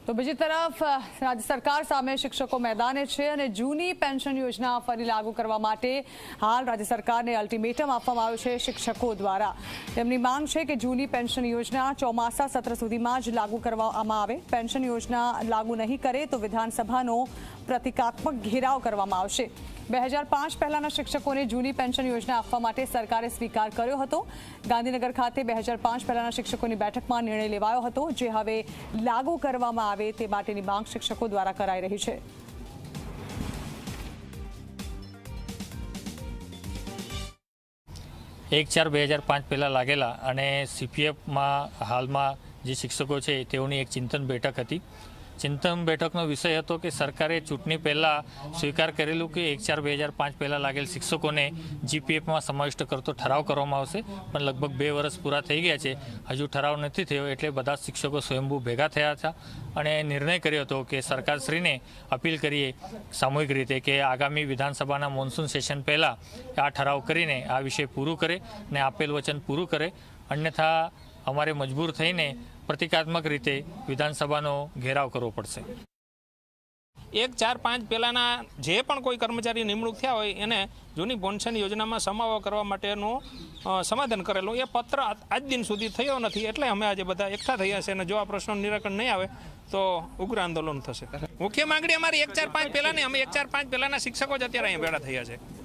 તો બીજી તરફ રાજ્ય સરકાર સામે શિક્ષકો મેદાને છે અને જૂની પેન્શન યોજના ફરી લાગુ કરવા માટે હાલ રાજ્ય સરકારને અલ્ટિમેટમ આપવામાં આવ્યું છે શિક્ષકો દ્વારા। તેમની માંગ છે કે જૂની પેન્શન યોજના ચોમાસા સત્ર સુધીમાં જ લાગુ કરવામાં આવે। પેન્શન યોજના લાગુ નહીં કરે તો વિધાનસભાનો પ્રતિકાત્મક ઘેરાવ કરવામાં આવશે। 2005 પહેલાના શિક્ષકોને જૂની પેન્શન યોજના આપવા માટે સરકારે સ્વીકાર કર્યો હતો। ગાંધીનગર ખાતે 2005 પહેલાના શિક્ષકોની બેઠકમાં નિર્ણય લેવાયો હતો, જે હવે લાગુ કરવામાં આવે તે માટેની માંગ શિક્ષકો દ્વારા કરાઈ રહી છે। एक 4-2005 પહેલા લાગેલા અને સીપીએફમાં હાલમાં જે શિક્ષકો છે તેઓની એક ચિંતન બેઠક હતી। ચિંતન બેઠકનો વિષય હતો કે સરકારે ચૂંટણી પહેલાં સ્વીકાર કરેલું કે 1/4/2005 પહેલાં લાગેલ શિક્ષકોને જીપીએફમાં સમાવિષ્ટ કરતો ઠરાવ કરવામાં આવશે, પણ લગભગ 2 વર્ષ પૂરા થઈ ગયા છે, હજુ ઠરાવ નથી થયો। એટલે બધા શિક્ષકો સ્વયંભૂ ભેગા થયા હતા અને નિર્ણય કર્યો હતો કે સરકારશ્રીને અપીલ કરીએ સામૂહિક રીતે કે આગામી વિધાનસભાના મોન્સૂન સેશન પહેલાં આ ઠરાવ કરીને આ વિષય પૂરું કરે અને આપેલ વચન પૂરું કરે, અન્યથા અમારે મજબૂર થઈને પ્રતિકાત્મક રીતે વિધાનસભાનો ઘેરાવ કરવો પડશે। 1-4-5 પહેલાના જે પણ કોઈ કર્મચારી નિમણૂક થયા હોય એને જૂની પેન્શન યોજનામાં સમાવવા કરવા માટેનું સમાધાન કરેલું એ પત્ર આજ દિન સુધી થયો નથી, એટલે અમે આજે બધા એકઠા થયા છે અને જો આ પ્રશ્નનું નિરાકરણ નહીં આવે તો ઉગ્ર આંદોલન થશે। મુખ્ય માંગણી અમારી 1-4-5 પહેલાની, અમે 1-4-5 પહેલાના શિક્ષકો જ અત્યારે અહીંયા ભેગા થયા છે।